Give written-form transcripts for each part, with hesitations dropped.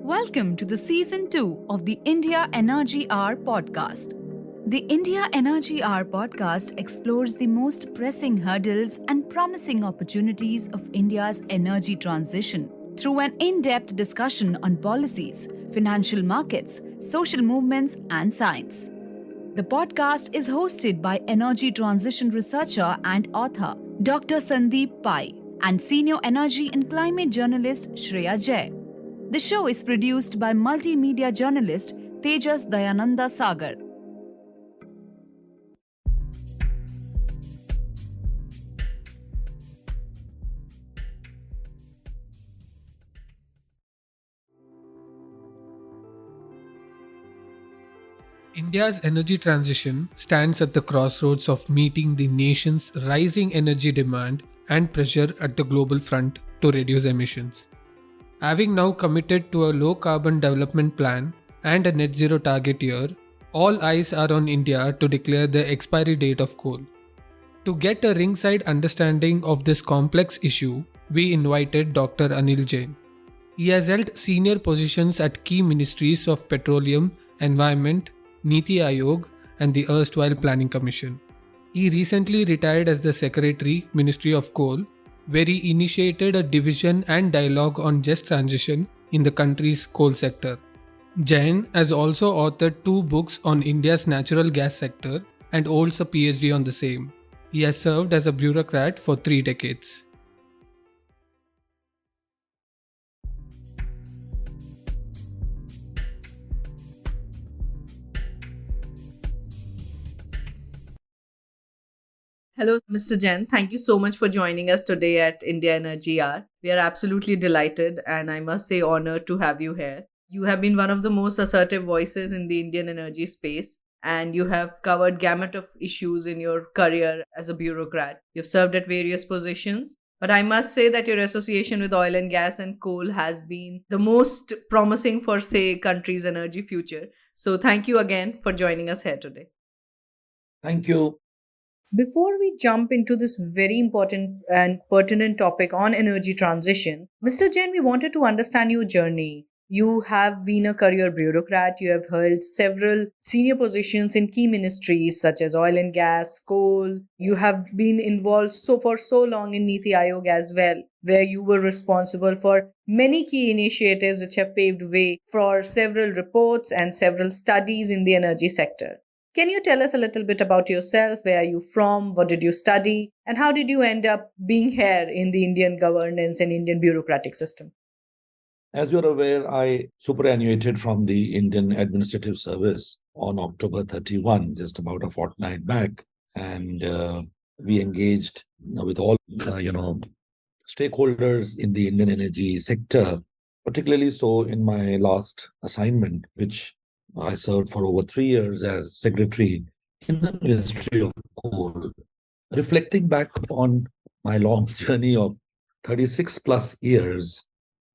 Welcome to the Season 2 of the India Energy Hour podcast. The India Energy Hour podcast explores the most pressing hurdles and promising opportunities of India's energy transition through an in-depth discussion on policies, financial markets, social movements, and science. The podcast is hosted by energy transition researcher and author Dr. Sandeep Pai and senior energy and climate journalist Shreya Jay. The show is produced by multimedia journalist Tejas Dayananda Sagar. India's energy transition stands at the crossroads of meeting the nation's rising energy demand and pressure at the global front to reduce emissions. Having now committed to a low carbon development plan and a net zero target year, all eyes are on India to declare the expiry date of coal. To get a ringside understanding of this complex issue, we invited Dr. Anil Jain. He has held senior positions at key ministries of petroleum, environment, NITI Aayog, and the erstwhile Planning Commission. He recently retired as the Secretary, Ministry of Coal, where he initiated a division and dialogue on just transition in the country's coal sector. Jain has also authored 2 books on India's natural gas sector and holds a Ph.D. on the same. He has served as a bureaucrat for 3 decades. Hello, Mr. Jain. Thank you so much for joining us today at India Energy Hour. We are absolutely delighted and I must say honored to have you here. You have been one of the most assertive voices in the Indian energy space and you have covered gamut of issues in your career as a bureaucrat. You've served at various positions, but I must say that your association with oil and gas and coal has been the most promising for, say, country's energy future. So thank you again for joining us here today. Thank you. Before we jump into this very important and pertinent topic on energy transition, Mr. Jain, we wanted to understand your journey. You have been a career bureaucrat, you have held several senior positions in key ministries such as oil and gas, coal. You have been involved for so long in NITI Aayog as well, where you were responsible for many key initiatives which have paved way for several reports and several studies in the energy sector. Can you tell us a little bit about yourself? Where are you from? What did you study? And how did you end up being here in the Indian governance and Indian bureaucratic system? As you're aware, I superannuated from the Indian Administrative Service on October 31, just about a fortnight back. And we engaged with all, stakeholders in the Indian energy sector, particularly so in my last assignment, which I served for over 3 years as secretary in the Ministry of Coal. Reflecting back on my long journey of 36 plus years,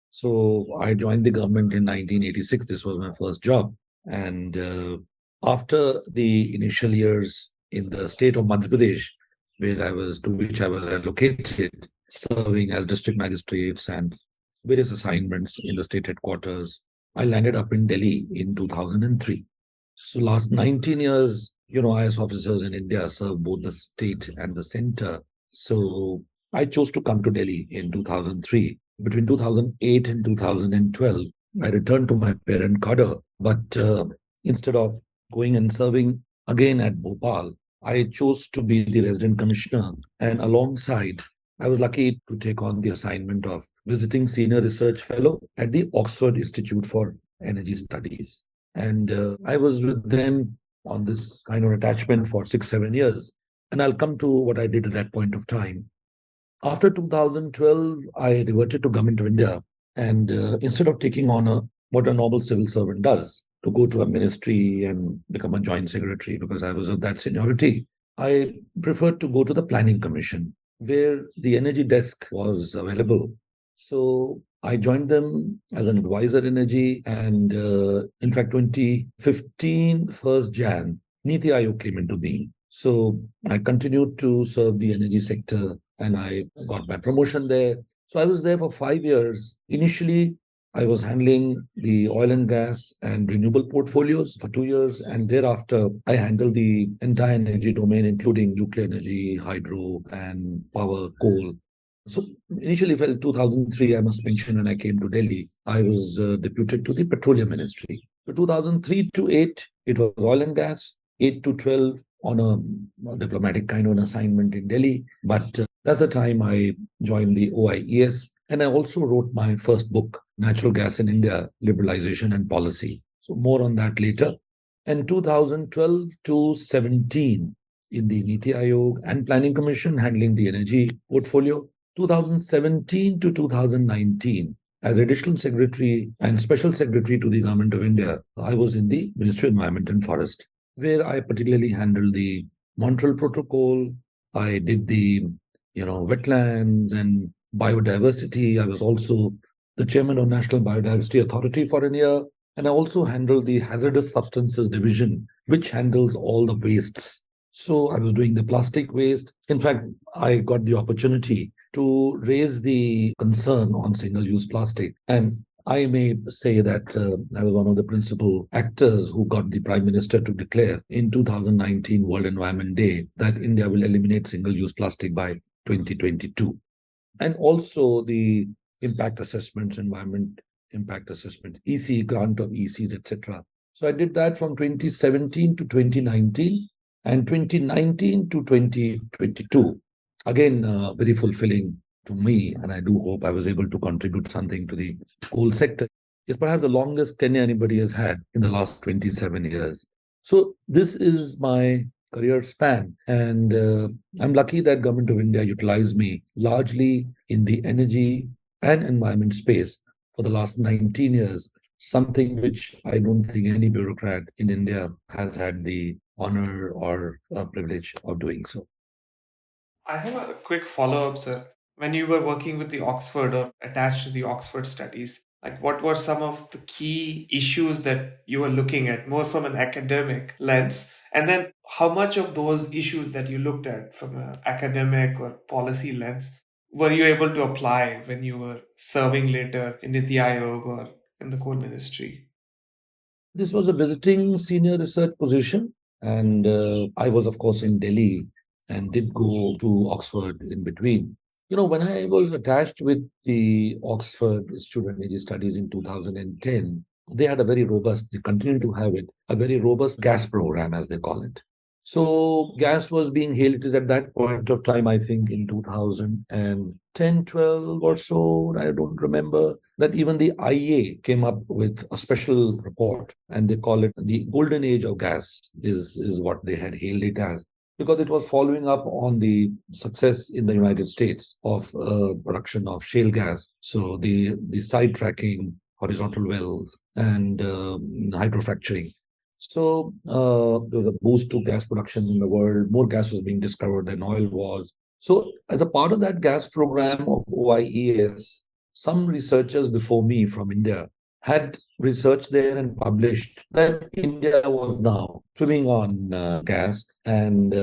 so I joined the government in 1986. This was my first job. And after the initial years in the state of Madhya Pradesh, to which I was allocated, serving as district magistrates and various assignments in the state headquarters, I landed up in Delhi in 2003. So last 19 years, IS officers in India serve both the state and the center. So I chose to come to Delhi in 2003. Between 2008 and 2012, I returned to my parent cadre. But instead of going and serving again at Bhopal, I chose to be the resident commissioner. And alongside, I was lucky to take on the assignment of visiting senior research fellow at the Oxford Institute for Energy Studies. And I was with them on this kind of attachment for 6-7 years. And I'll come to what I did at that point of time. After 2012, I reverted to Government of India. And instead of taking on what a normal civil servant does, to go to a ministry and become a joint secretary, because I was of that seniority, I preferred to go to the Planning Commission, where the energy desk was available. So I joined them as an advisor in energy. And in fact, 2015, 1st Jan, NITI Aayog came into being. So I continued to serve the energy sector and I got my promotion there. So I was there for 5 years, initially I was handling the oil and gas and renewable portfolios for 2 years. And thereafter, I handled the entire energy domain, including nuclear energy, hydro, and power, coal. So initially, well, 2003, I must mention, when I came to Delhi, I was deputed to the petroleum ministry. So 2003 to 8, it was oil and gas. 8 to 12 on a diplomatic kind of an assignment in Delhi. But that's the time I joined the OIES. And I also wrote my first book, Natural Gas in India, Liberalization and Policy. So more on that later. And 2012 to 17 in the NITI Aayog and Planning Commission handling the energy portfolio. 2017 to 2019 as Additional Secretary and Special Secretary to the Government of India, I was in the Ministry of Environment and Forest, where I particularly handled the Montreal Protocol. I did the wetlands and biodiversity. I was also the chairman of National Biodiversity Authority for a year. And I also handled the Hazardous Substances Division, which handles all the wastes. So I was doing the plastic waste. In fact, I got the opportunity to raise the concern on single-use plastic. And I may say that I was one of the principal actors who got the Prime Minister to declare in 2019 World Environment Day that India will eliminate single-use plastic by 2022. And also the impact assessments, environment impact assessments, EC, grant of ECs, etc. So I did that from 2017 to 2019 and 2019 to 2022. Again, very fulfilling to me, and I do hope I was able to contribute something to the coal sector. It's perhaps the longest tenure anybody has had in the last 27 years. So this is my career span, and I'm lucky that Government of India utilized me largely in the energy and environment space for the last 19 years, something which I don't think any bureaucrat in India has had the honor or privilege of doing so. I have a quick follow-up, sir. When you were working with the Oxford or attached to the Oxford studies, like what were some of the key issues that you were looking at more from an academic lens? And then how much of those issues that you looked at from an academic or policy lens were you able to apply when you were serving later in NITI Aayog or in the coal ministry? This was a visiting senior research position, and I was, of course, in Delhi and did go to Oxford in between. When I was attached with the Oxford Institute of Energy Studies in 2010, they had they continue to have it, a very robust gas program, as they call it. So gas was being hailed. It is at that point of time, I think in 2010, 12 or so, I don't remember, that even the IEA came up with a special report, and they call it the golden age of gas is what they had hailed it as, because it was following up on the success in the United States of production of shale gas. So the sidetracking, horizontal wells, and hydrofracturing. So there was a boost to gas production in the world. More gas was being discovered than oil was. So as a part of that gas program of OIES, some researchers before me from India had researched there and published that India was now swimming on gas, and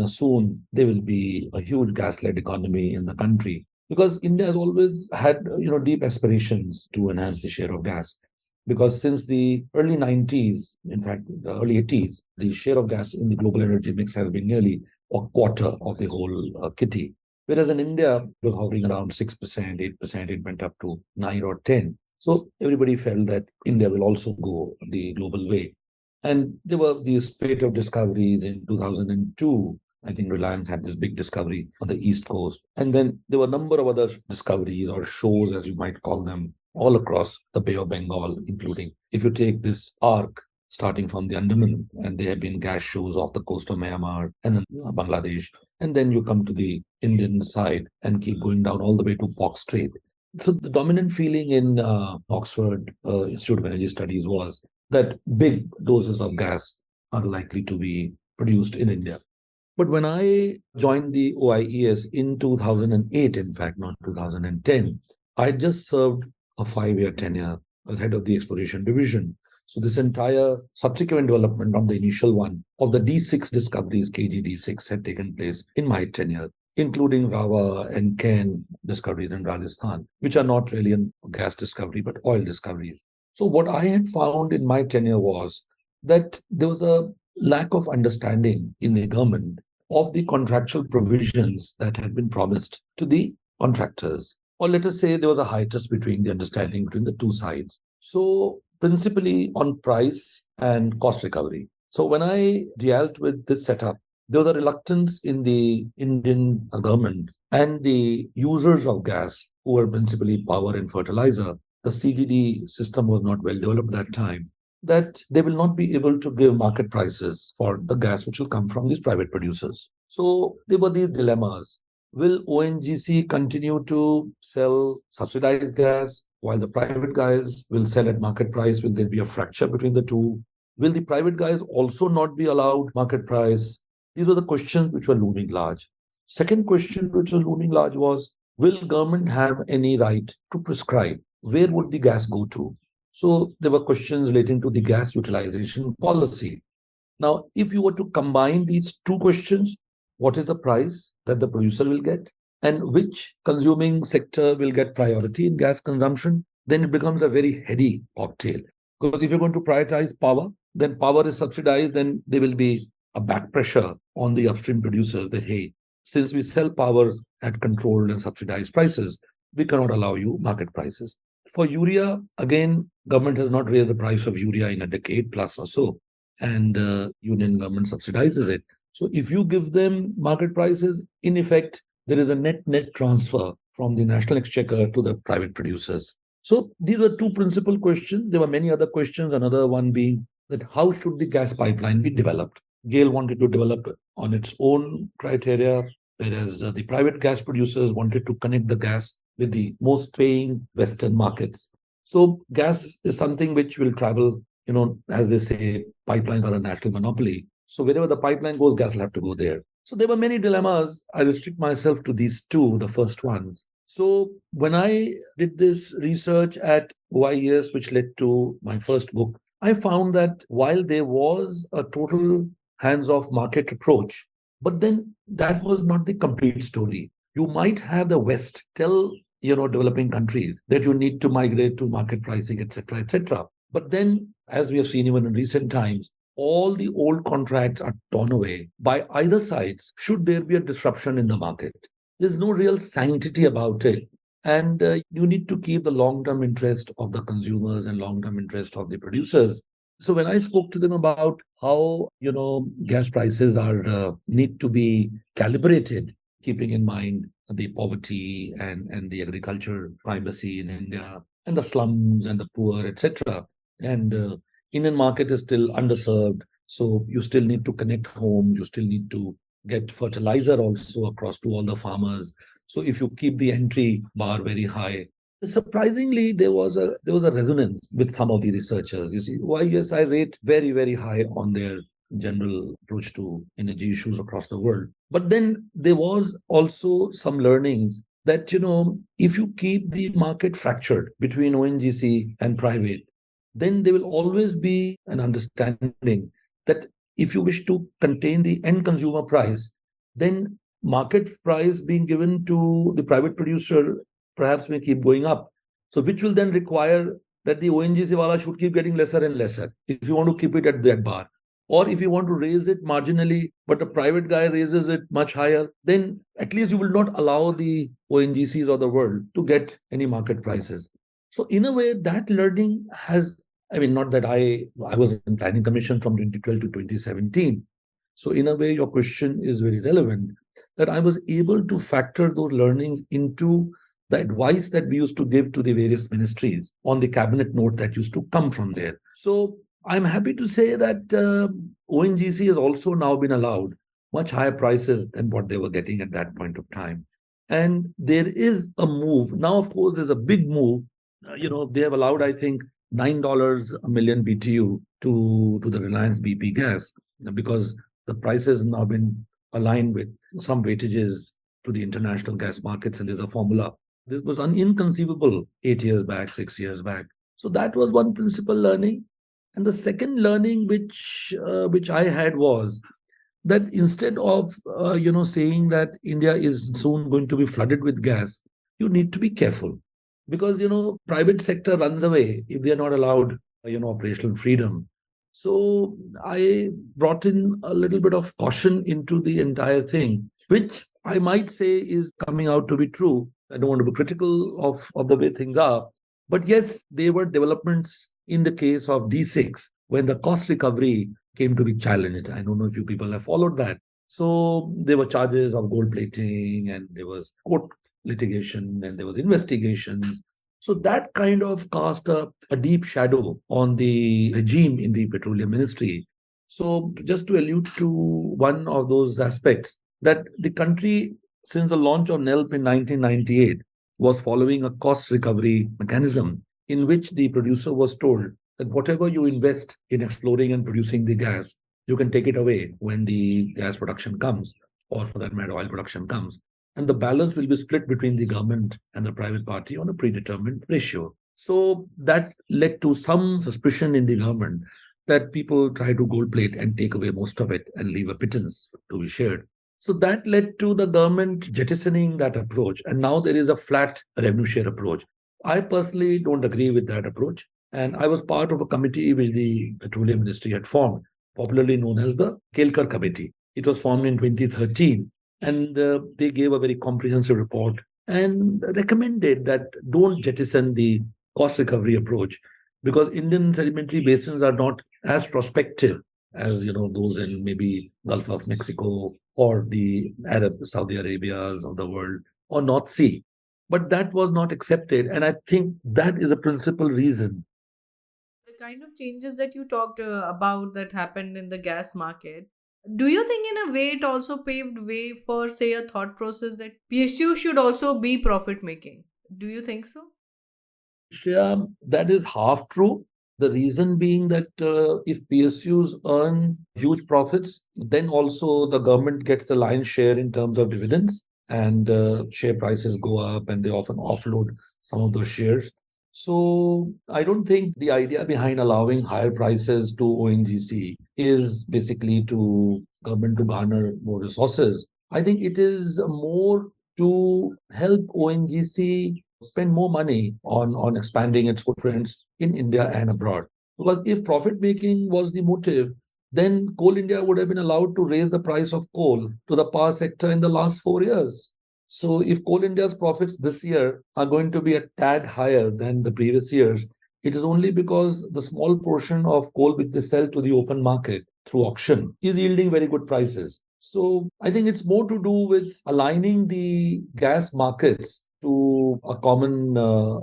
soon there will be a huge gas-led economy in the country, because India has always had deep aspirations to enhance the share of gas. Because since the early 90s, in fact, the early 80s, the share of gas in the global energy mix has been nearly a quarter of the whole kitty. Whereas in India, it was hovering around 6%, 8%, it went up to 9 or 10. So everybody felt that India will also go the global way. And there were these spate of discoveries in 2002. I think Reliance had this big discovery on the East Coast. And then there were a number of other discoveries or shows, as you might call them, all across the Bay of Bengal, including, if you take this arc starting from the Andaman, and there have been gas shows off the coast of Myanmar and then Bangladesh, and then you come to the Indian side and keep going down all the way to Pok Strait. So the dominant feeling in Oxford Institute of Energy Studies was that big doses of gas are likely to be produced in India. But when I joined the OIES in 2008, in fact, not 2010, I just served a 5-year tenure as head of the exploration division. So this entire subsequent development on the initial one of the D6 discoveries, KG D6, had taken place in my tenure. including Rawa and Ken discoveries in Rajasthan, which are not really a gas discovery, but oil discoveries. So, what I had found in my tenure was that there was a lack of understanding in the government of the contractual provisions that had been promised to the contractors. Or let us say there was a hiatus between the understanding between the two sides. So, principally on price and cost recovery. So, when I dealt with this setup, there was a reluctance in the Indian government and the users of gas, who were principally power and fertilizer. The CGD system was not well developed at that time, that they will not be able to give market prices for the gas which will come from these private producers. So there were these dilemmas. Will ONGC continue to sell subsidized gas while the private guys will sell at market price? Will there be a fracture between the two? Will the private guys also not be allowed market price? These were the questions which were looming large. Second question which was looming large was, will government have any right to prescribe where would the gas go to? So there were questions relating to the gas utilization policy. Now, if you were to combine these two questions, what is the price that the producer will get and which consuming sector will get priority in gas consumption, then it becomes a very heady cocktail. Because if you're going to prioritize power, then power is subsidized, then there will be a back pressure on the upstream producers that, hey, since we sell power at controlled and subsidized prices, we cannot allow you market prices. For urea, again, government has not raised the price of urea in a decade plus or so, and union government subsidizes it. So if you give them market prices, in effect, there is a net transfer from the national exchequer to the private producers. So these were two principal questions. There were many other questions. Another one being that how should the gas pipeline be developed? GAIL wanted to develop on its own criteria, whereas the private gas producers wanted to connect the gas with the most paying Western markets. So gas is something which will travel, as they say, pipelines are a national monopoly. So wherever the pipeline goes, gas will have to go there. So there were many dilemmas. I restrict myself to these two, the first ones. So when I did this research at OIS, which led to my first book, I found that while there was a total hands-off market approach, but then that was not the complete story. You might have the West tell developing countries that you need to migrate to market pricing, etc., etc. But then, as we have seen even in recent times, all the old contracts are torn away by either sides should there be a disruption in the market. There's no real sanctity about it. And you need to keep the long-term interest of the consumers and long-term interest of the producers. So when I spoke to them about how, gas prices are need to be calibrated, keeping in mind the poverty and the agriculture primacy in India and the slums and the poor, etc. And Indian market is still underserved. So you still need to connect home. You still need to get fertilizer also across to all the farmers. So if you keep the entry bar very high, surprisingly, there was a resonance with some of the researchers. You see, why yes, I rate very, very high on their general approach to energy issues across the world. But then there was also some learnings that, if you keep the market fractured between ONGC and private, then there will always be an understanding that if you wish to contain the end consumer price, then market price being given to the private producer perhaps may keep going up. So which will then require that the ONGC wala should keep getting lesser and lesser if you want to keep it at that bar. Or if you want to raise it marginally, but a private guy raises it much higher, then at least you will not allow the ONGCs of the world to get any market prices. So in a way, that learning has, not that I was in planning commission from 2012 to 2017. So in a way, your question is very relevant, that I was able to factor those learnings into the advice that we used to give to the various ministries on the cabinet note that used to come from there. So I'm happy to say that ONGC has also now been allowed much higher prices than what they were getting at that point of time. And there is a move. Now, of course, there's a big move. They have allowed, I think, $9 a million BTU to the Reliance BP gas, because the prices have now been aligned with some weightages to the international gas markets, and there's a formula. This was inconceivable 8 years back, 6 years back. So that was one principal learning. And the second learning which I had was that instead of saying that India is soon going to be flooded with gas, you need to be careful, because private sector runs away if they are not allowed operational freedom. So I brought in a little bit of caution into the entire thing, which I might say is coming out to be true. I don't want to be critical of the way things are, but yes, there were developments in the case of D6 when the cost recovery came to be challenged. I don't know if you people have followed that. So there were charges of gold plating, and there was court litigation, and there was investigations. So that kind of cast a deep shadow on the regime in the petroleum ministry. So just to allude to one of those aspects, that the country, since the launch of NELP in 1998, was following a cost recovery mechanism in which the producer was told that whatever you invest in exploring and producing the gas, you can take it away when the gas production comes, or for that matter, oil production comes. And the balance will be split between the government and the private party on a predetermined ratio. So that led to some suspicion in the government that people try to gold plate and take away most of it and leave a pittance to be shared. So that led to the government jettisoning that approach. And now there is a flat revenue share approach. I personally don't agree with that approach. And I was part of a committee which the Petroleum Ministry had formed, popularly known as the Kelkar Committee. It was formed in 2013, and they gave a very comprehensive report and recommended that don't jettison the cost recovery approach, because Indian sedimentary basins are not as prospective as those in maybe Gulf of Mexico or the Arab Saudi Arabias of the world or North Sea. But that was not accepted, and I think that is a principal reason. The kind of changes that you talked about that happened in the gas market, do you think in a way it also paved way for, say, a thought process that PSU should also be profit making? Do you think so? Yeah, that is half true. The reason being that if PSUs earn huge profits, then also the government gets the lion's share in terms of dividends, and share prices go up, and they often offload some of those shares. So I don't think the idea behind allowing higher prices to ONGC is basically to government to garner more resources. I think it is more to help ONGC spend more money on expanding its footprints in India and abroad. Because if profit making was the motive, then Coal India would have been allowed to raise the price of coal to the power sector in the last 4 years. So if Coal India's profits this year are going to be a tad higher than the previous years, it is only because the small portion of coal which they sell to the open market through auction is yielding very good prices. So I think it's more to do with aligning the gas markets to a common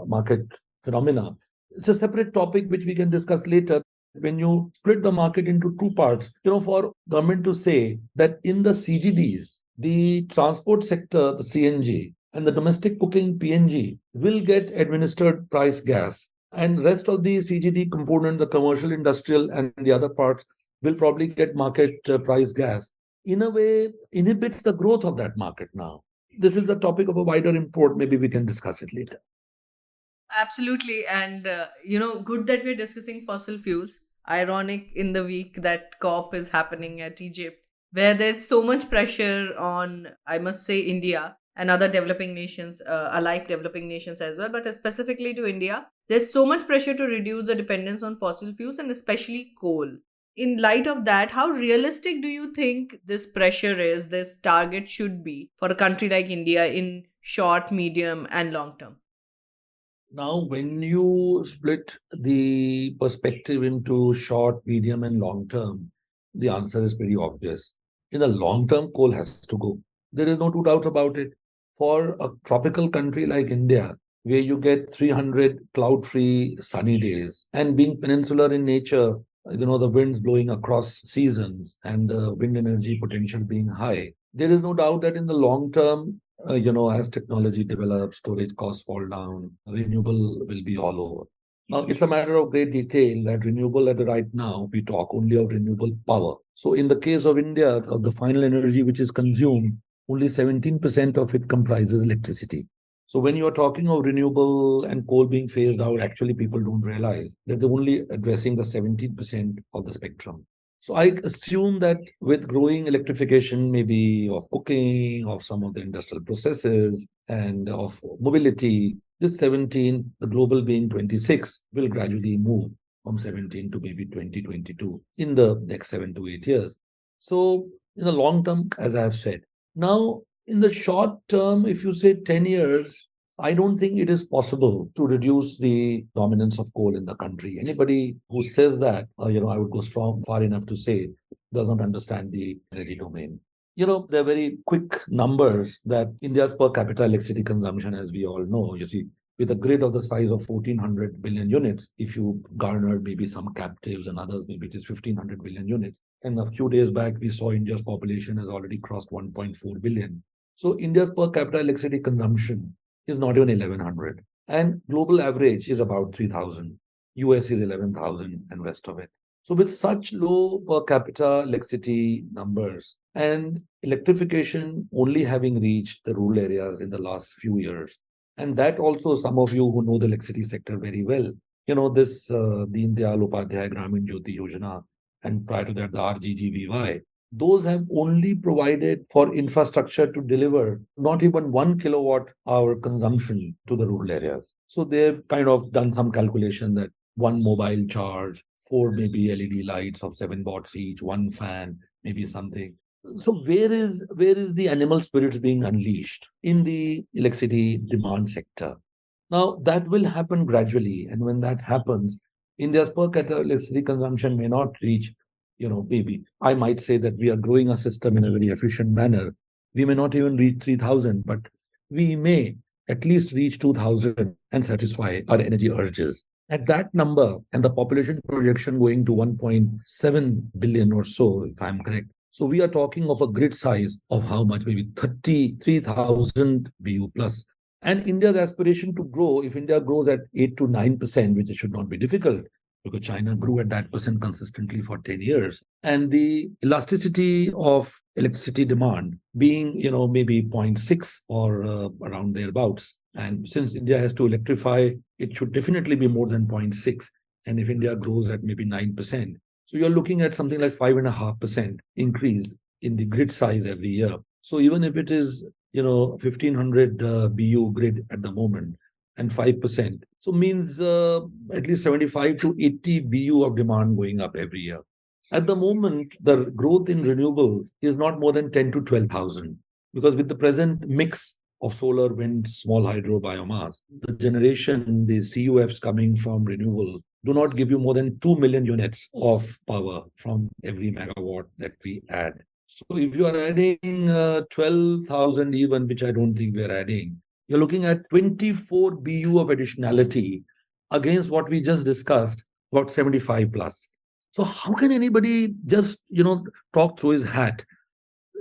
market phenomena. It's a separate topic which we can discuss later. When you split the market into two parts, for government to say that in the CGDs, the transport sector, the CNG, and the domestic cooking PNG will get administered price gas, and rest of the CGD component, the commercial, industrial, and the other parts will probably get market price gas. In a way, inhibits the growth of that market now. This is the topic of a wider import. Maybe we can discuss it later. Absolutely. And, good that we're discussing fossil fuels. Ironic in the week that COP is happening at Egypt, where there's so much pressure on, I must say, India and other developing nations, alike developing nations as well, but specifically to India. There's so much pressure to reduce the dependence on fossil fuels and especially coal. In light of that, how realistic do you think this pressure is, this target should be for a country like India in short, medium, and long term? Now, when you split the perspective into short, medium, and long term, the answer is pretty obvious. In the long term, coal has to go. There is no two doubts about it. For a tropical country like India, where you get 300 cloud free sunny days, and being peninsular in nature, the winds blowing across seasons and the wind energy potential being high, there is no doubt that in the long term, as technology develops, storage costs fall down, renewable will be all over. Now, it's a matter of great detail that renewable at the right now, we talk only of renewable power. So in the case of India, of the final energy which is consumed, only 17% of it comprises electricity. So when you are talking of renewable and coal being phased out, actually people don't realize that they're only addressing the 17% of the spectrum. So I assume that with growing electrification, maybe of cooking, of some of the industrial processes, and of mobility, this 17, the global being 26, will gradually move from 17 to maybe 2022 in the next 7 to 8 years. So in the long term, as I have said. Now, in the short term, if you say 10 years, I don't think it is possible to reduce the dominance of coal in the country. Anybody who says that, I would go strong far enough to say, does not understand the energy domain. They're very quick numbers that India's per capita electricity consumption, as we all know, you see, with a grid of the size of 1400 billion units, if you garner maybe some captives and others, maybe it is 1500 billion units. And a few days back, we saw India's population has already crossed 1.4 billion. So India's per capita electricity consumption is not even 1100. And global average is about 3000. US is 11,000 and rest of it. So with such low per capita electricity numbers and electrification only having reached the rural areas in the last few years, and that also some of you who know the electricity sector very well, this Deen Dayal Upadhyay Gramin Jyoti Yojana, and prior to that the RGGVY, those have only provided for infrastructure to deliver not even 1 kilowatt hour consumption to the rural areas. So they've kind of done some calculation that one mobile charge, four maybe LED lights of 7 watts each, one fan, maybe something. So where is the animal spirits being unleashed in the electricity demand sector? Now that will happen gradually, and when that happens, India's per capita electricity consumption may not reach, maybe I might say that we are growing a system in a very efficient manner. We may not even reach 3000, but we may at least reach 2000 and satisfy our energy urges. At that number, and the population projection going to 1.7 billion or so, if I'm correct. So we are talking of a grid size of how much? Maybe 33,000 BU plus. And India's aspiration to grow, if India grows at 8 to 9%, which it should not be difficult, because China grew at that percent consistently for 10 years. And the elasticity of electricity demand being, maybe 0.6 or around thereabouts. And since India has to electrify, it should definitely be more than 0.6. And if India grows at maybe 9%, so you're looking at something like 5.5% increase in the grid size every year. So even if it is, 1500 BU grid at the moment and 5%, so means at least 75 to 80 BU of demand going up every year. At the moment, the growth in renewables is not more than 10 to 12,000, because with the present mix of solar, wind, small hydro, biomass, the generation, the CUFs coming from renewable do not give you more than 2 million units of power from every megawatt that we add. So if you are adding 12,000 even, which I don't think we're adding, you're looking at 24 BU of additionality against what we just discussed, about 75 plus. So how can anybody just, talk through his hat?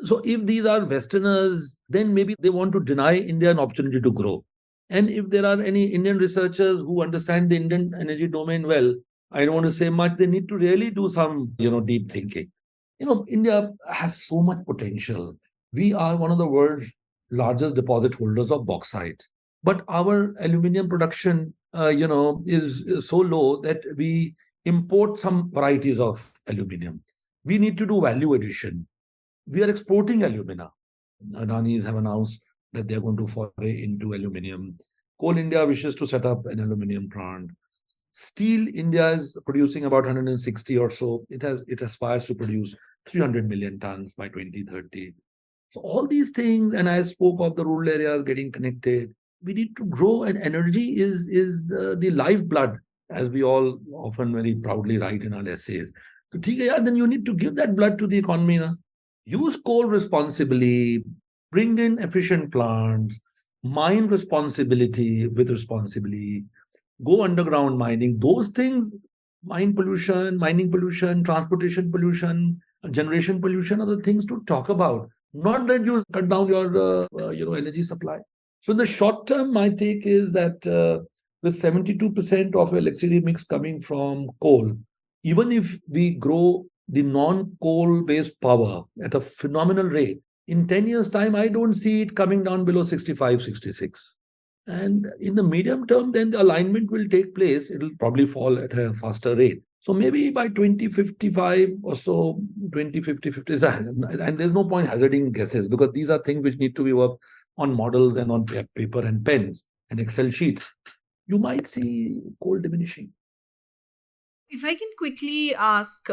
So if these are Westerners, then maybe they want to deny India an opportunity to grow. And if there are any Indian researchers who understand the Indian energy domain well, I don't want to say much, they need to really do some, deep thinking. India has so much potential. We are one of the world's largest deposit holders of bauxite. But our aluminium production, is so low that we import some varieties of aluminium. We need to do value addition. We are exporting alumina. Adanis have announced that they are going to foray into aluminium. Coal India wishes to set up an aluminium plant. Steel India is producing about 160 or so. It aspires to produce 300 million tons by 2030. So all these things, and I spoke of the rural areas getting connected. We need to grow, and energy is the lifeblood, as we all often very proudly write in our essays. So, then you need to give that blood to the economy. Na? Use coal responsibly, bring in efficient plants, mine responsibility with responsibility, go underground mining. Those things, mining pollution, transportation pollution, generation pollution are the things to talk about. Not that you cut down your energy supply. So in the short term, my take is that with 72% of electricity mix coming from coal, even if we grow the non-coal based power at a phenomenal rate, in 10 years' time, I don't see it coming down below 65, 66. And in the medium term, then the alignment will take place. It will probably fall at a faster rate. So maybe by 2055 or so, 2050, 50, and there's no point hazarding guesses because these are things which need to be worked on models and on paper and pens and Excel sheets. You might see coal diminishing. If I can quickly ask,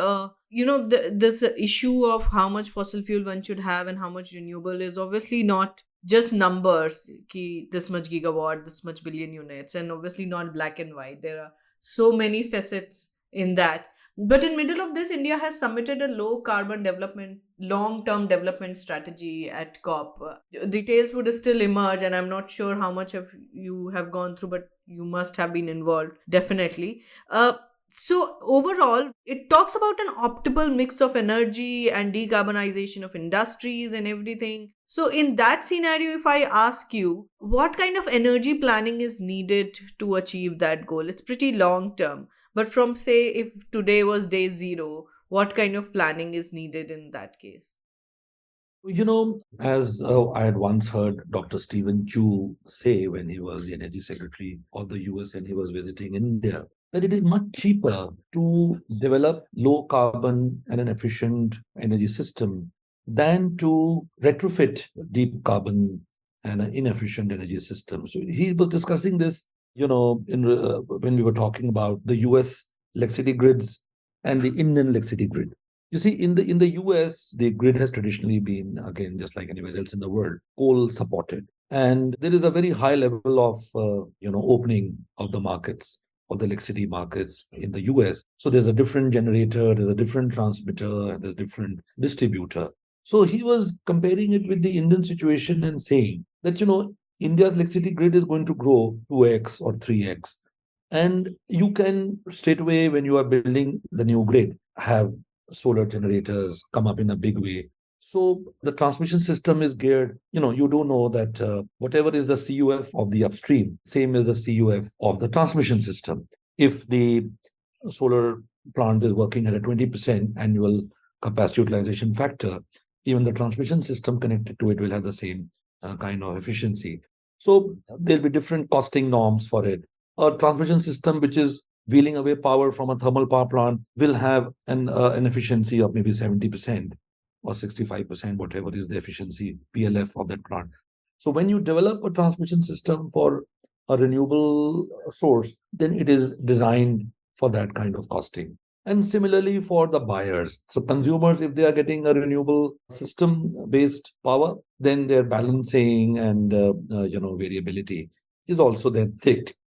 this issue of how much fossil fuel one should have and how much renewable is obviously not just numbers, ki this much gigawatt, this much billion units, and obviously not black and white. There are so many facets in that. But in middle of this, India has submitted a low carbon development, long term development strategy at COP. Details would still emerge, and I'm not sure how much of you have gone through, but you must have been involved, definitely. So overall, it talks about an optimal mix of energy and decarbonization of industries and everything. So in that scenario, if I ask you, what kind of energy planning is needed to achieve that goal? It's pretty long term. But from say if today was day zero, what kind of planning is needed in that case? As I had once heard Dr. Stephen Chu say when he was the Energy Secretary of the US and he was visiting India, that it is much cheaper to develop low carbon and an efficient energy system than to retrofit deep carbon and an inefficient energy system. So he was discussing this, when we were talking about the US electricity grids and the Indian electricity grid. You see, in the US, the grid has traditionally been, again, just like anywhere else in the world, coal supported, and there is a very high level of opening of the markets, of the electricity markets in the US. So there's a different generator, there's a different transmitter, and there's a different distributor. So he was comparing it with the Indian situation and saying that India's electricity grid is going to grow 2x or 3x, and you can straight away when you are building the new grid have solar generators come up in a big way. So the transmission system is geared, you do know that whatever is the CUF of the upstream, same as the CUF of the transmission system. If the solar plant is working at a 20% annual capacity utilization factor, even the transmission system connected to it will have the same kind of efficiency. So there'll be different costing norms for it. A transmission system which is wheeling away power from a thermal power plant will have an efficiency of maybe 70% or 65%, whatever is the efficiency PLF of that plant. So when you develop a transmission system for a renewable source, then it is designed for that kind of costing. And similarly for the buyers. So consumers, if they are getting a renewable system-based power, then their balancing and variability is also then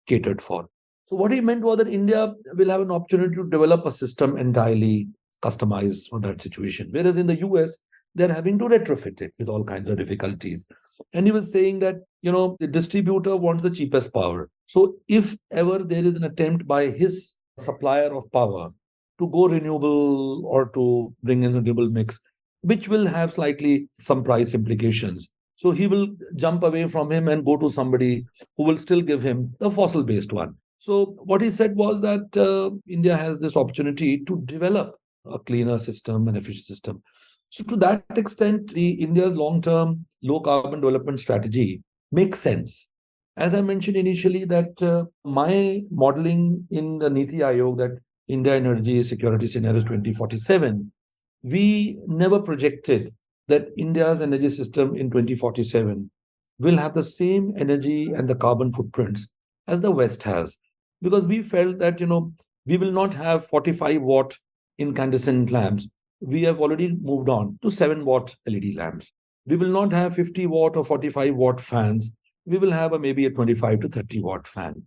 catered for. So what he meant was that India will have an opportunity to develop a system entirely customized for that situation. Whereas in the US, they're having to retrofit it with all kinds of difficulties. And he was saying that, the distributor wants the cheapest power. So if ever there is an attempt by his supplier of power to go renewable or to bring in a renewable mix, which will have slightly some price implications. So he will jump away from him and go to somebody who will still give him the fossil-based one. So what he said was that India has this opportunity to develop a cleaner system, an efficient system. So to that extent, India's long-term low-carbon development strategy makes sense. As I mentioned initially, that my modeling in the NITI Aayog, that India Energy Security Scenarios 2047, we never projected that India's energy system in 2047 will have the same energy and the carbon footprints as the West has. Because we felt that, we will not have 45 watt incandescent lamps. We have already moved on to 7 watt LED lamps. We will not have 50 watt or 45 watt fans. We will have maybe a 25 to 30 watt fan.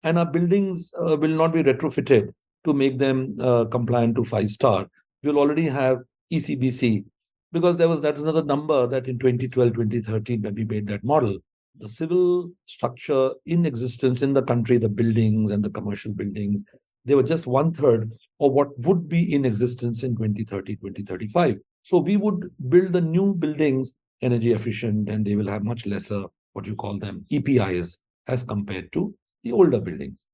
And our buildings will not be retrofitted to make them compliant to 5-star. We'll already have ECBC, because that was another number that in 2012, 2013, when we made that model, the civil structure in existence in the country, the buildings and the commercial buildings, they were just 1/3 of what would be in existence in 2030, 2035. So we would build the new buildings energy efficient, and they will have much lesser, what you call them, EPIs, as compared to the older buildings.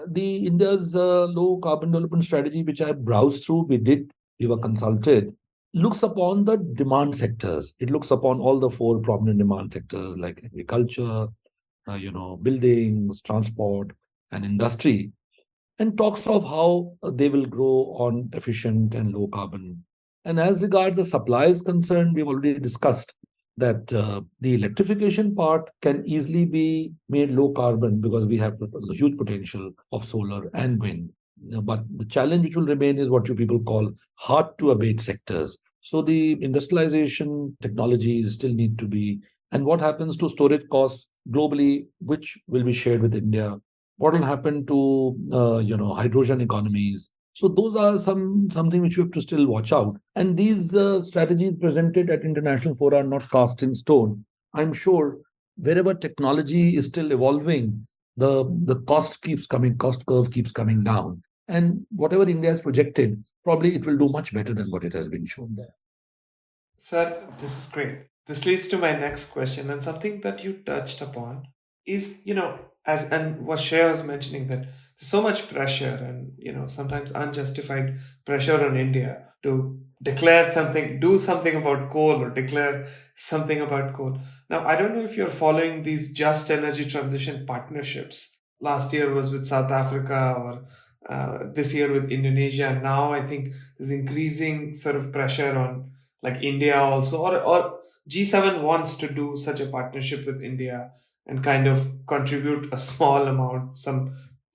The India's low carbon development strategy, which I browsed through, we were consulted, looks upon the demand sectors. It looks upon all the 4 prominent demand sectors like agriculture, buildings, transport, and industry. and talks of how they will grow on efficient and low carbon. And as regards the supply is concerned, we've already discussed that the electrification part can easily be made low carbon because we have a huge potential of solar and wind. But the challenge which will remain is what you people call hard to abate sectors. So the industrialization technologies still need to be, and what happens to storage costs globally, which will be shared with India? What will happen to hydrogen economies? So those are something which you have to still watch out. And these strategies presented at international fora are not cast in stone. I'm sure wherever technology is still evolving, the cost curve keeps coming down. And whatever India has projected, probably it will do much better than what it has been shown there. Sir, this is great. This leads to my next question, and something that you touched upon is, as and what Shreya was mentioning, that there's so much pressure and, sometimes unjustified pressure on India to declare something, do something about coal or declare something about coal. Now, I don't know if you're following these just energy transition partnerships. Last year was with South Africa, or this year with Indonesia. Now I think there's increasing sort of pressure on like India also, or G7 wants to do such a partnership with India and kind of contribute a small amount, some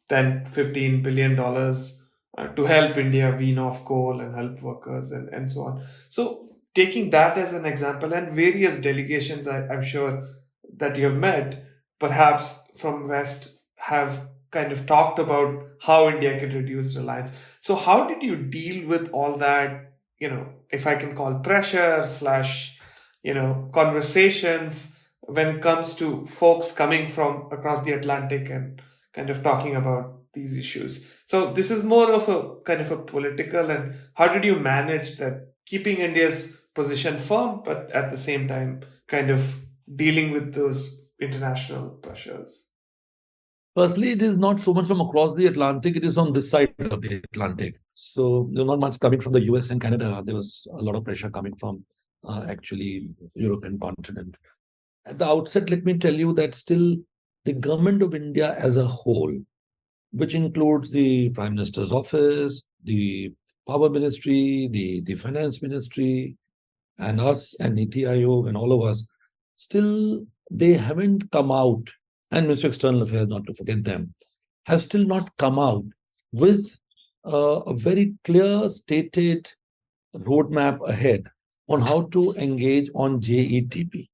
10, $15 billion to help India wean off coal and help workers and so on. So taking that as an example, and various delegations I'm sure that you have met, perhaps from West, have kind of talked about how India can reduce reliance. So how did you deal with all that, if I can call pressure slash, conversations when it comes to folks coming from across the Atlantic and kind of talking about these issues? So this is more of a kind of a political, and how did you manage that, keeping India's position firm, but at the same time kind of dealing with those international pressures? Firstly, it is not so much from across the Atlantic, it is on this side of the Atlantic. So there's not much coming from the US and Canada. There was a lot of pressure coming from actually European continent. At the outset, let me tell you that still the government of India as a whole, which includes the Prime Minister's office, the Power Ministry, the Finance Ministry, and us and NITI Aayog and all of us, still they haven't come out, and Ministry of External Affairs, not to forget them, have still not come out with a very clear stated roadmap ahead on how to engage on JETP.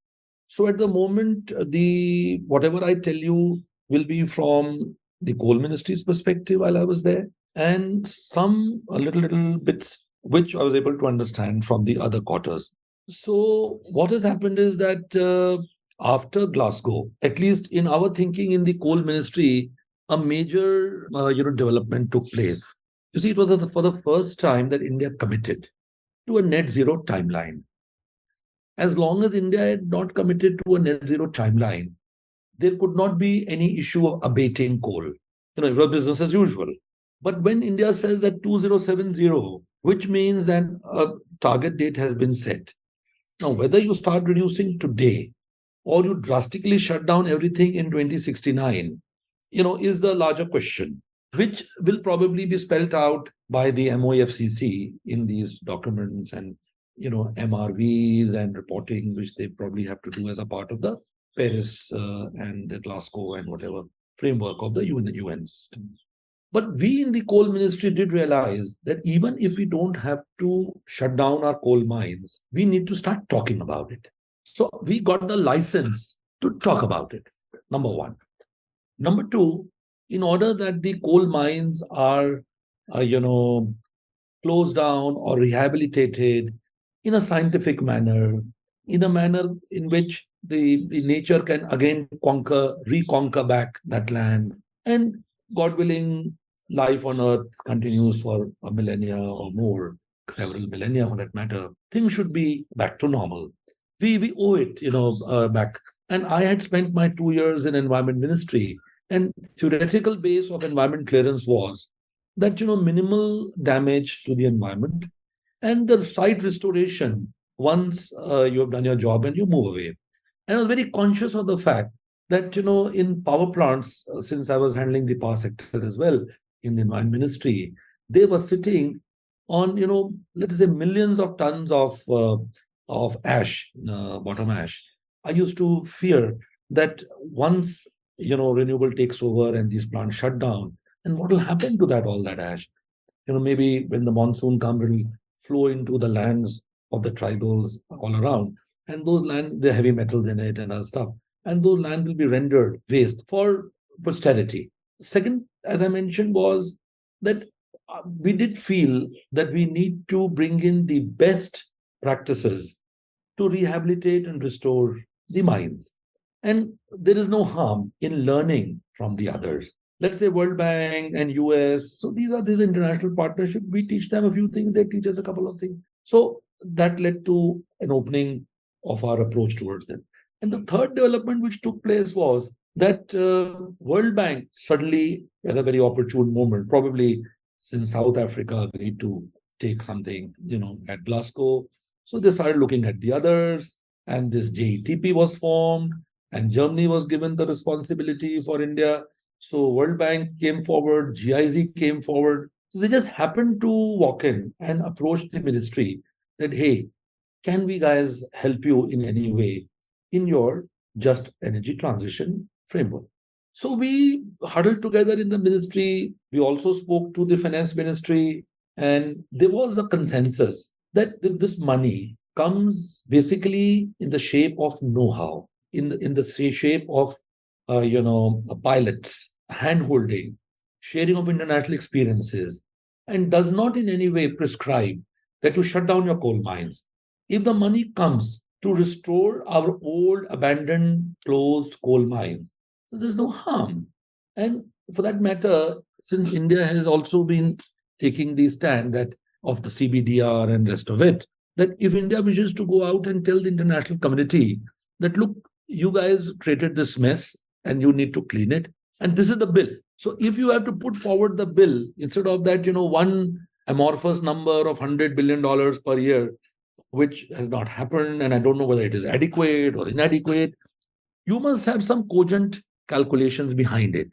So at the moment, the whatever I tell you will be from the coal ministry's perspective while I was there, and some little bits which I was able to understand from the other quarters. So what has happened is that after Glasgow, at least in our thinking in the coal ministry, a major development took place. You see, it was for the first time that India committed to a net zero timeline. As long as India had not committed to a net zero timeline, there could not be any issue of abating coal. It was business as usual. But when India says that 2070, which means that a target date has been set. Now, whether you start reducing today or you drastically shut down everything in 2069, is the larger question, which will probably be spelled out by the MOFCC in these documents and MRVs and reporting, which they probably have to do as a part of the Paris and the Glasgow and whatever framework of the UN system. But we in the coal ministry did realize that even if we don't have to shut down our coal mines, we need to start talking about it. So we got the license to talk about it, number one. Number two, in order that the coal mines are, closed down or rehabilitated in a scientific manner, in a manner in which the nature can again reconquer back that land, and God willing, life on Earth continues for a millennia or more, several millennia for that matter, things should be back to normal. We owe it, back. And I had spent my 2 years in environment ministry, and theoretical base of environment clearance was that, minimal damage to the environment and the site restoration once you have done your job and you move away. And I was very conscious of the fact that, in power plants, since I was handling the power sector as well, in the Environment Ministry, they were sitting on, let us say millions of tons of ash, bottom ash. I used to fear that once, renewable takes over and these plants shut down, and what will happen to all that ash? Maybe when the monsoon comes, it will flow into the lands of the tribals all around. And those land, there are heavy metals in it and other stuff. And those land will be rendered waste for posterity. Second, as I mentioned, was that we did feel that we need to bring in the best practices to rehabilitate and restore the mines. And there is no harm in learning from the others. Let's say World Bank and US. So these are this international partnership. We teach them a few things, they teach us a couple of things. So that led to an opening of our approach towards them. And the third development which took place was that World Bank suddenly, at a very opportune moment, probably since South Africa agreed to take something, at Glasgow. So they started looking at the others, and this JETP was formed, and Germany was given the responsibility for India. So World Bank came forward, GIZ came forward. So they just happened to walk in and approach the ministry that, hey, can we guys help you in any way in your just energy transition framework? So we huddled together in the ministry. We also spoke to the finance ministry, and there was a consensus that this money comes basically in the shape of know-how, in the shape of pilots, hand-holding, sharing of international experiences, and does not in any way prescribe that you shut down your coal mines. If the money comes to restore our old, abandoned, closed coal mines, there's no harm. And for that matter, since India has also been taking the stand that of the CBDR and rest of it, that if India wishes to go out and tell the international community that, look, you guys created this mess and you need to clean it, and this is the bill. So if you have to put forward the bill, instead of that, one amorphous number of $100 billion per year, which has not happened, and I don't know whether it is adequate or inadequate, you must have some cogent calculations behind it.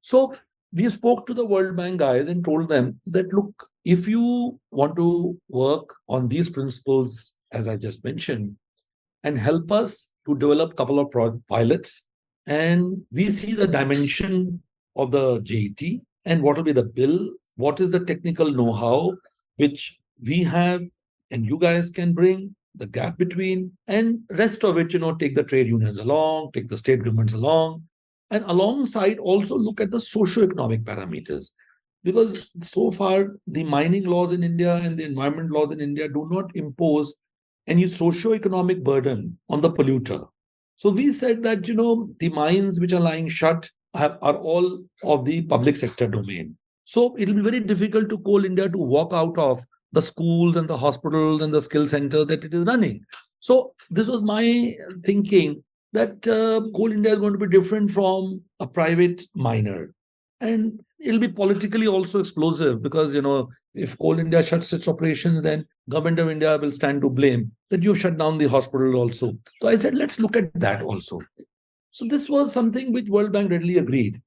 So we spoke to the World Bank guys and told them that, look, if you want to work on these principles, as I just mentioned, and help us to develop a couple of pilots, and we see the dimension of the JET and what will be the bill, what is the technical know-how which we have and you guys can bring, the gap between, and rest of it, take the trade unions along, take the state governments along, and alongside also look at the socio-economic parameters. Because so far, the mining laws in India and the environment laws in India do not impose any socio-economic burden on the polluter. So we said that, the mines which are lying shut are all of the public sector domain. So it will be very difficult to Coal India to walk out of the schools and the hospitals and the skill center that it is running. So this was my thinking that Coal India is going to be different from a private miner. And it'll be politically also explosive because, if Coal India shuts its operations, then Government of India will stand to blame that you shut down the hospital also. So I said, let's look at that also. So this was something which World Bank readily agreed.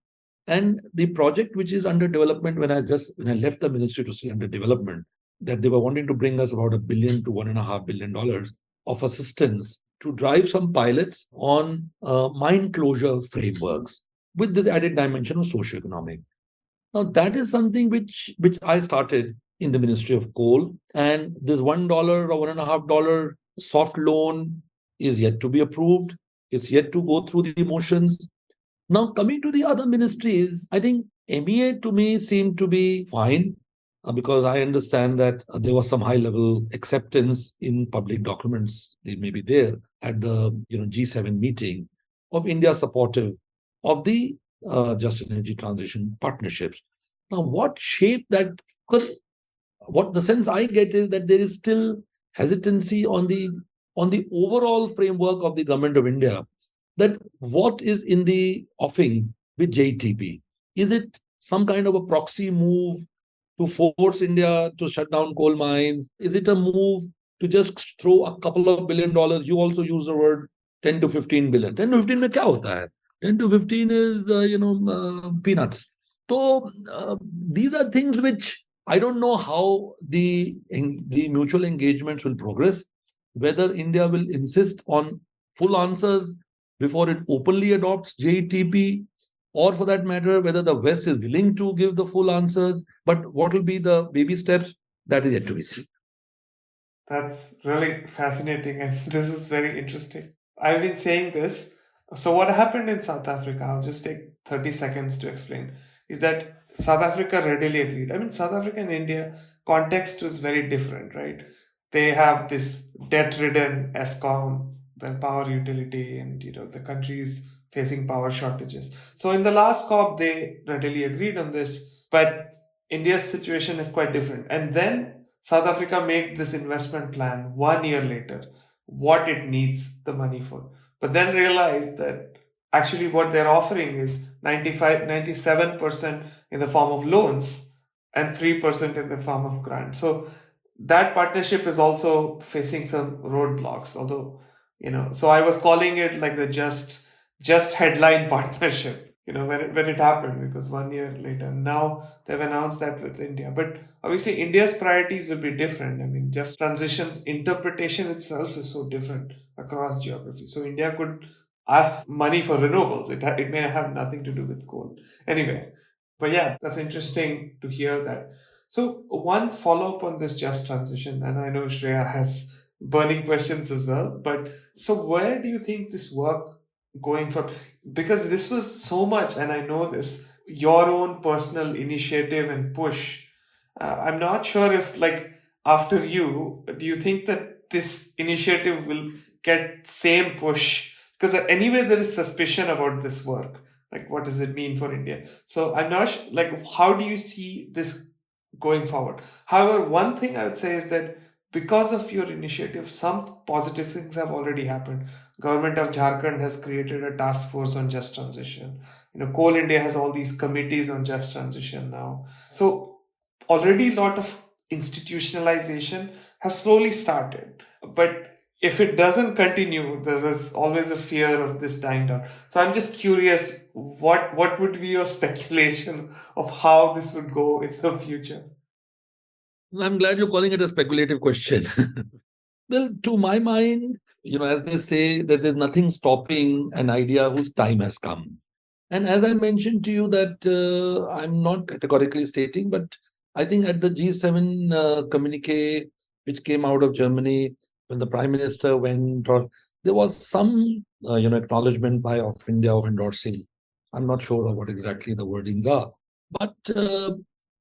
And the project which is under development, when I left the ministry to see under development, that they were wanting to bring us about $1 billion to $1.5 billion of assistance to drive some pilots on mine closure frameworks with this added dimension of socioeconomic. Now, that is something which I started in the Ministry of Coal. And this $1 or $1.5 soft loan is yet to be approved. It's yet to go through the motions. Now, coming to the other ministries, I think MEA to me seemed to be fine because I understand that there was some high-level acceptance in public documents. They may be there at the G7 meeting of India supportive of the just energy transition partnerships. Now, what shape that? Because what the sense I get is that there is still hesitancy on the overall framework of the Government of India. That what is in the offing with JTP? Is it some kind of a proxy move to force India to shut down coal mines? Is it a move to just throw a couple of $1 billion? You also use the word 10 to 15 billion. 10 to 15 में क्या होता है? 10 to 15 is peanuts. So these are things which I don't know how the mutual engagements will progress, whether India will insist on full answers before it openly adopts JETP, or for that matter, whether the West is willing to give the full answers. But what will be the baby steps, that is yet to be seen. That's really fascinating, and this is very interesting. I've been saying this. So, what happened in South Africa, I'll just take 30 seconds to explain, is that South Africa readily agreed. I mean, South Africa and India, context was very different, right? They have this debt ridden ESCOM, the power utility, and the country is facing power shortages. So, in the last COP, they readily agreed on this, but India's situation is quite different. And then South Africa made this investment plan 1 year later, what it needs the money for. But then realized that actually what they're offering is 97% in the form of loans and 3% in the form of grant. So that partnership is also facing some roadblocks, although, so I was calling it like the just headline partnership, when it happened, because 1 year later, now they've announced that with India. But obviously, India's priorities will be different. I mean, just transitions interpretation itself is so different across geographies. So India could ask money for renewables. It may have nothing to do with coal. Anyway, but yeah, that's interesting to hear that. So one follow up on this just transition, and I know Shreya has burning questions as well. But so where do you think this work going from, because this was so much, and I know this, your own personal initiative and push. I'm not sure if, like, after you, do you think that this initiative will get same push? Because anyway, there is suspicion about this work. Like, what does it mean for India? So I'm not like, how do you see this going forward? However, one thing I would say is that because of your initiative, some positive things have already happened. Government of Jharkhand has created a task force on just transition. Coal India has all these committees on just transition now. So already a lot of institutionalization has slowly started. But if it doesn't continue, there is always a fear of this dying down. So I'm just curious, what would be your speculation of how this would go in the future? I'm glad you're calling it a speculative question. Well, to my mind, as they say, that there's nothing stopping an idea whose time has come. And as I mentioned to you that I'm not categorically stating, but I think at the G7 communique, which came out of Germany, when the Prime Minister went, or there was some, acknowledgement of India of endorsing. I'm not sure of what exactly the wordings are. But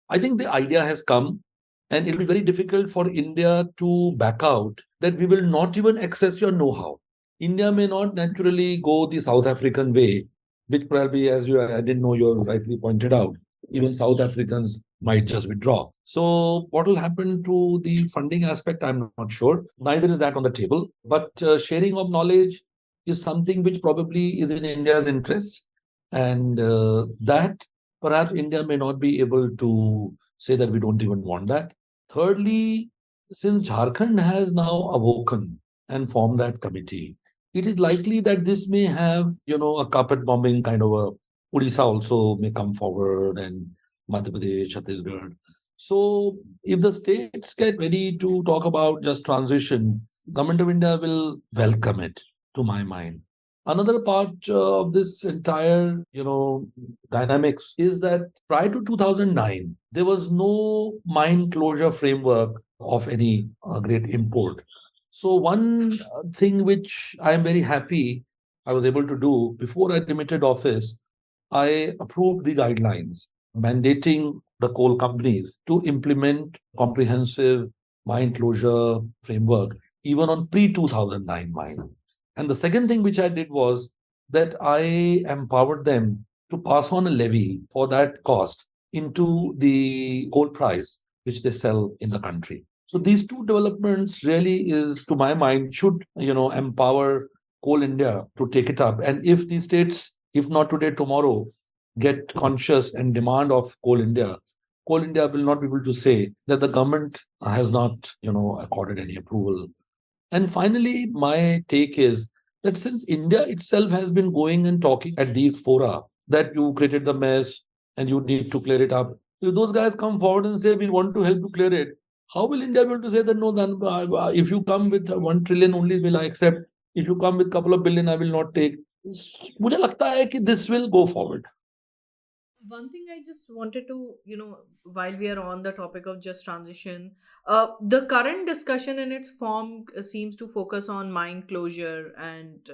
I think the idea has come, and it'll be very difficult for India to back out, that we will not even access your know-how. India may not naturally go the South African way, which probably, I didn't know you rightly pointed out, even South Africans might just withdraw. So what will happen to the funding aspect, I'm not sure. Neither is that on the table. But sharing of knowledge is something which probably is in India's interest. And that perhaps India may not be able to say that we don't even want that. Thirdly, since Jharkhand has now awoken and formed that committee, it is likely that this may have, a carpet bombing kind of a, Odisha also may come forward, and Madhya Pradesh, Chhattisgarh. So if the states get ready to talk about just transition, Government of India will welcome it, to my mind. Another part of this entire, dynamics is that prior to 2009, there was no mine closure framework of any great import. So one thing which I am very happy I was able to do before I limited office, I approved the guidelines mandating the coal companies to implement comprehensive mine closure framework even on pre-2009 mine. And the second thing which I did was that I empowered them to pass on a levy for that cost into the coal price which they sell in the country. So these two developments really is, to my mind, should empower Coal India to take it up. And if the states, if not today, tomorrow, get conscious and demand of Coal India will not be able to say that the government has not, accorded any approval. And finally, my take is that since India itself has been going and talking at these fora, that you created the mess, and you need to clear it up. If those guys come forward and say, we want to help you clear it, how will India be able to say that, no, then if you come with 1 trillion only will I accept, if you come with couple of billion I will not take. मुझे लगता है कि this will go forward. One thing I just wanted to, while we are on the topic of just transition, the current discussion in its form seems to focus on mine closure and,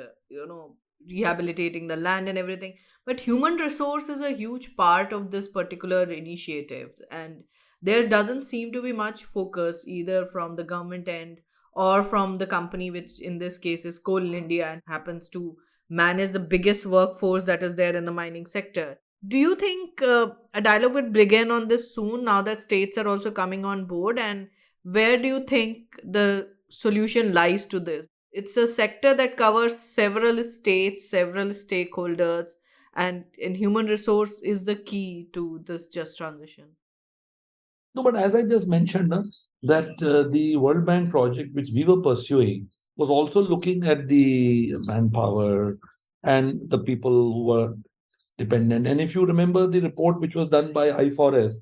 rehabilitating the land and everything. But human resource is a huge part of this particular initiative. And there doesn't seem to be much focus either from the government end or from the company, which in this case is Coal India and happens to manage the biggest workforce that is there in the mining sector. Do you think a dialogue will begin on this soon now that states are also coming on board? And where do you think the solution lies to this? It's a sector that covers several states, several stakeholders, and in human resource is the key to this just transition. No, but as I just mentioned, that the World Bank project which we were pursuing was also looking at the manpower and the people who were dependent. And if you remember the report which was done by I4S,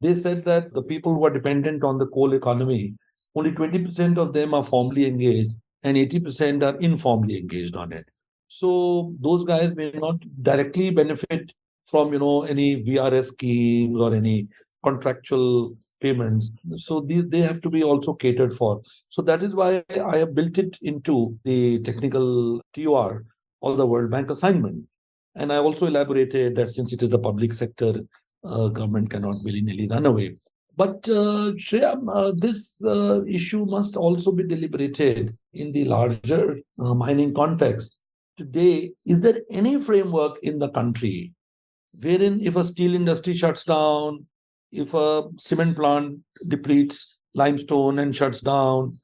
they said that the people who are dependent on the coal economy, only 20% of them are formally engaged and 80% are informally engaged on it. So those guys may not directly benefit from, any VRS schemes or any contractual payments. So they have to be also catered for. So that is why I have built it into the technical TOR or the World Bank assignment. And I also elaborated that since it is the public sector, government cannot willy-nilly run away. But Shreya, this issue must also be deliberated in the larger mining context. Today, is there any framework in the country wherein if a steel industry shuts down, if a cement plant depletes limestone and shuts down,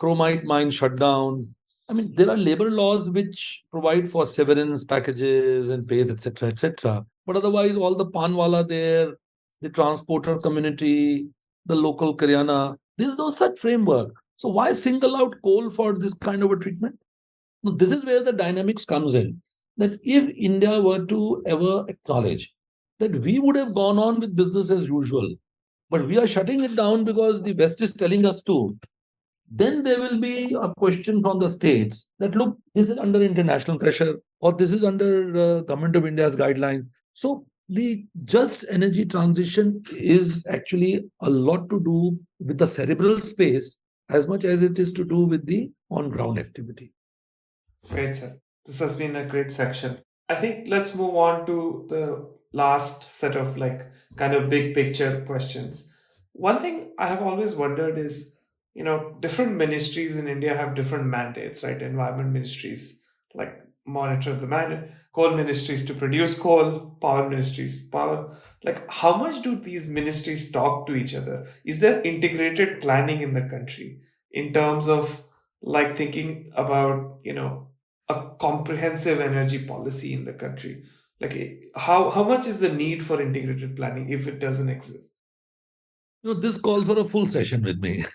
chromite mine shut down, I mean, there are labor laws which provide for severance packages and pays, etc., etc. But otherwise, all the panwala there, the transporter community, the local Karyana, there's no such framework. So why single out coal for this kind of a treatment? Now, this is where the dynamics comes in. That if India were to ever acknowledge that we would have gone on with business as usual, but we are shutting it down because the West is telling us to, then there will be a question from the states that, look, this is under international pressure or this is under Government of India's guidelines. So the just energy transition is actually a lot to do with the cerebral space as much as it is to do with the on-ground activity. Great, sir. This has been a great section. I think let's move on to the last set of kind of big picture questions. One thing I have always wondered is, different ministries in India have different mandates, right? Environment ministries monitor the mandate, coal ministries to produce coal, power ministries, power. How much do these ministries talk to each other? Is there integrated planning in the country in terms of thinking about, a comprehensive energy policy in the country? How much is the need for integrated planning if it doesn't exist? This calls for a full session with me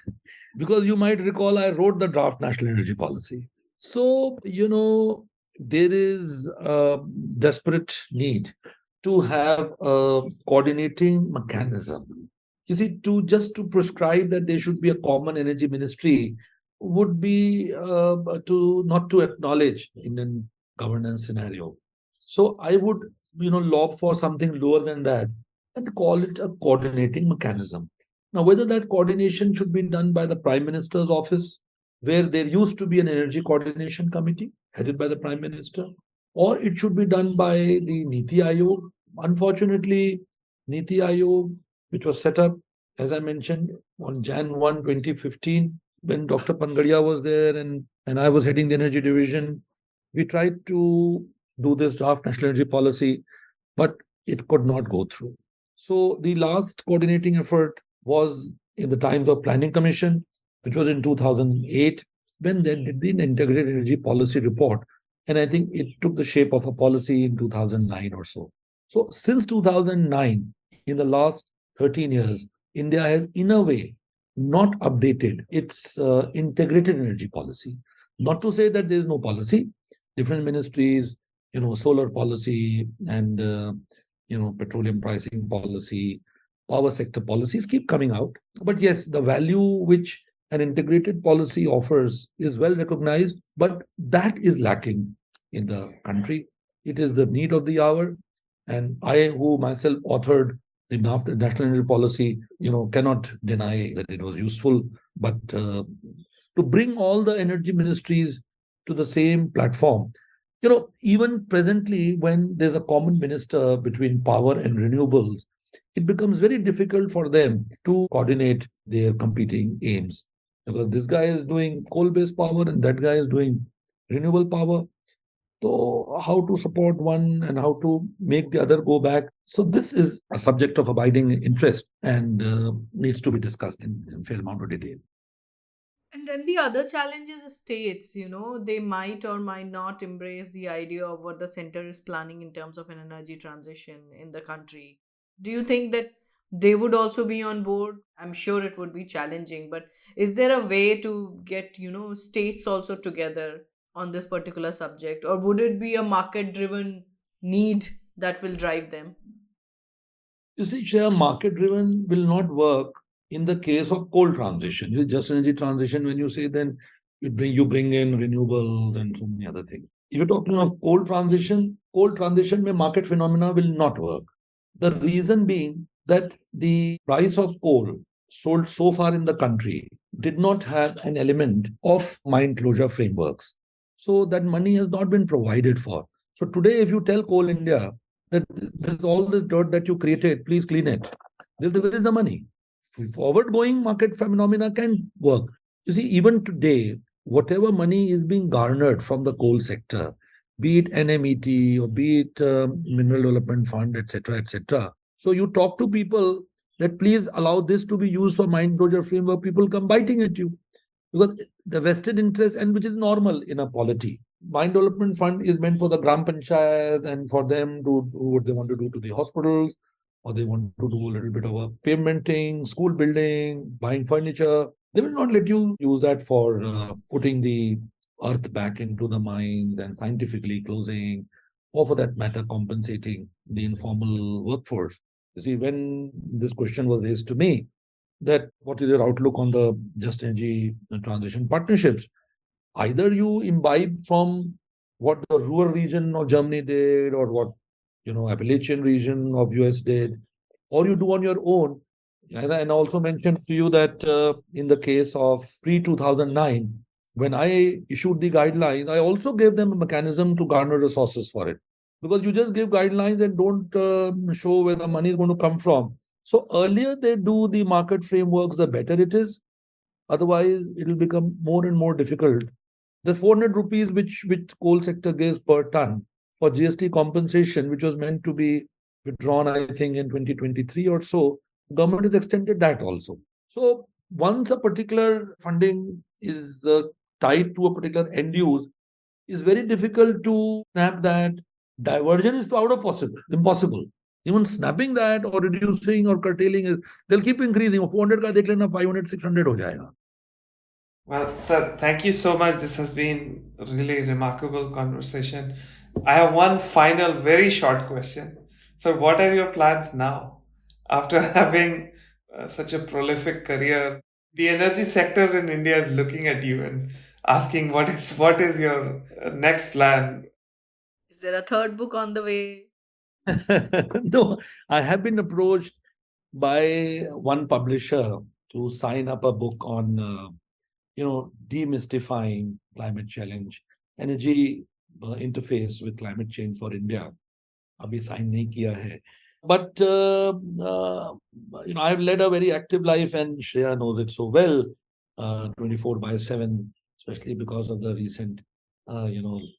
because you might recall I wrote the draft national energy policy. So, there is a desperate need to have a coordinating mechanism. You see, to prescribe that there should be a common energy ministry would be to not to acknowledge Indian governance scenario. So I would, lob for something lower than that and call it a coordinating mechanism. Now, whether that coordination should be done by the Prime Minister's office, where there used to be an energy coordination committee headed by the Prime Minister, or it should be done by the NITI Aayog. Unfortunately, NITI Aayog, which was set up, as I mentioned, on Jan 1, 2015, when Dr. Pangadia was there and I was heading the energy division, we tried to do this draft national energy policy, but it could not go through. So the last coordinating effort was in the times of Planning Commission, which was in 2008, when they did the Integrated Energy Policy Report. And I think it took the shape of a policy in 2009 or so. So since 2009, in the last 13 years, India has, in a way, not updated its integrated energy policy. Not to say that there is no policy. Different ministries, solar policy and petroleum pricing policy, power sector policies keep coming out. But yes, the value which an integrated policy offers is well recognized, but that is lacking in the country. It is the need of the hour. And I, who myself authored the national energy policy, cannot deny that it was useful. But to bring all the energy ministries to the same platform, even presently, when there's a common minister between power and renewables, it becomes very difficult for them to coordinate their competing aims. Because this guy is doing coal-based power and that guy is doing renewable power. So, how to support one and how to make the other go back? So, this is a subject of abiding interest and needs to be discussed in fair amount of detail. And then the other challenge is states, they might or might not embrace the idea of what the center is planning in terms of an energy transition in the country. Do you think that they would also be on board? I'm sure it would be challenging, but is there a way to get, states also together on this particular subject? Or would it be a market driven need that will drive them? You see, share market driven will not work in the case of coal transition. Just energy transition, when you say, then you bring in renewables and so many other things. If you're talking of coal transition mein market phenomena will not work. The reason being that the price of coal sold so far in the country did not have an element of mine closure frameworks. So that money has not been provided for. So today, if you tell Coal India that this is all the dirt that you created, please clean it, where is the money? Forward going market phenomena can work. You see, even today, whatever money is being garnered from the coal sector, be it NMET or be it Mineral Development Fund, etc., etc. So you talk to people that please allow this to be used for mine closure framework, people come biting at you because the vested interest, and which is normal in a polity. Mine Development Fund is meant for the Gram Panchayat and for them to do what they want to do to the hospitals, or they want to do a little bit of a pavementing, school building, buying furniture. They will not let you use that for putting the earth back into the mines and scientifically closing, or for that matter, compensating the informal workforce. You see, when this question was raised to me, that what is your outlook on the just energy transition partnerships? Either you imbibe from what the rural region of Germany did, or what Appalachian region of US did, or you do on your own. And I also mentioned to you that in the case of pre 2009, when I issued the guidelines, I also gave them a mechanism to garner resources for it. Because you just give guidelines and don't show where the money is going to come from. So earlier they do the market frameworks, the better it is. Otherwise, it will become more and more difficult. The 400 rupees which coal sector gives per ton for GST compensation, which was meant to be withdrawn, I think, in 2023 or so, government has extended that also. So once a particular funding is tied to a particular end use, it's very difficult to snap that. Diversion is out of impossible. Even snapping that or reducing or curtailing is, they'll keep increasing. 400 ka dekh lena, 500, 600 ho jayega. Well, sir, thank you so much. This has been a really remarkable conversation. I have one final, very short question. So, what are your plans now? After having such a prolific career, the energy sector in India is looking at you and asking what is your next plan? Is there a third book on the way? No, I have been approached by one publisher to sign up a book on, demystifying climate challenge, energy interface with climate change for India. अभी sign नहीं किया है. But I've led a very active life, and Shreya knows it so well, 24/7, especially because of the recent,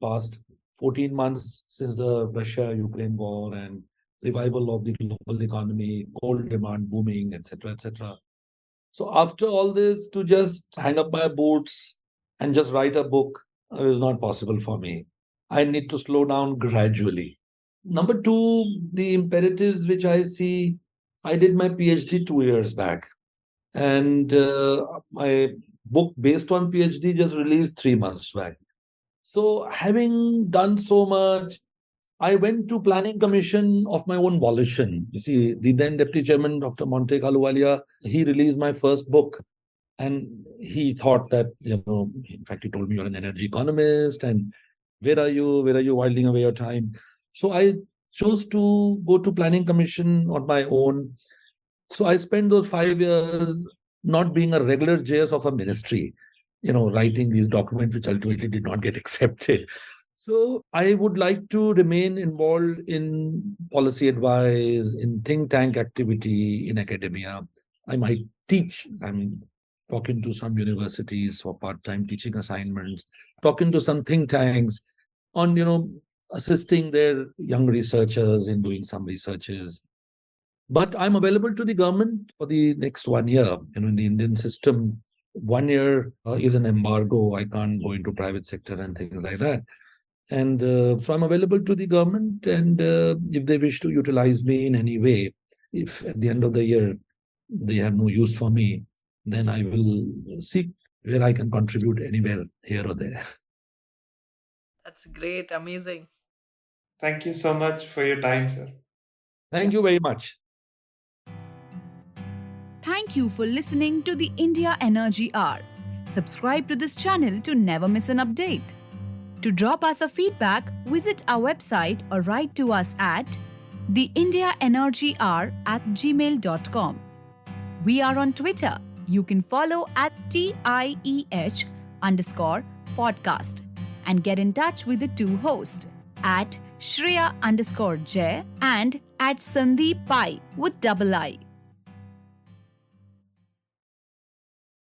past 14 months since the Russia-Ukraine war and revival of the global economy, coal demand booming, etc., etc. So after all this, to just hang up my boots and just write a book is not possible for me. I need to slow down gradually. Number two, the imperatives which I see, I did my PhD 2 years back, and my book based on PhD just released 3 months back. So having done so much, I went to planning commission of my own volition. You see, the then deputy chairman, Dr. Monte Ahluwalia, he released my first book. And he thought that, in fact, he told me, you're an energy economist and where are you? Where are you whiling away your time? So I chose to go to planning commission on my own. So I spent those 5 years not being a regular JS of a ministry, writing these documents which ultimately did not get accepted. So I would like to remain involved in policy advice, in think tank activity, in academia. I might teach. I'm talking to some universities for part-time teaching assignments, talking to some think tanks on, assisting their young researchers in doing some researches. But I'm available to the government for the next 1 year. In the Indian system, 1 year is an embargo. I can't go into private sector and things like that. And so I'm available to the government. And if they wish to utilize me in any way, if at the end of the year they have no use for me, then I will seek where I can contribute anywhere here or there. That's great. Amazing. Thank you so much for your time, sir. Thank you very much. Thank you for listening to the India Energy Hour. Subscribe to this channel to never miss an update. To drop us a feedback, visit our website or write to us at theindiaenergyhour@gmail.com. We are on Twitter. You can follow at TIEH_podcast and get in touch with the two hosts at Shreya_Jay and at Sandeep Pai with double I.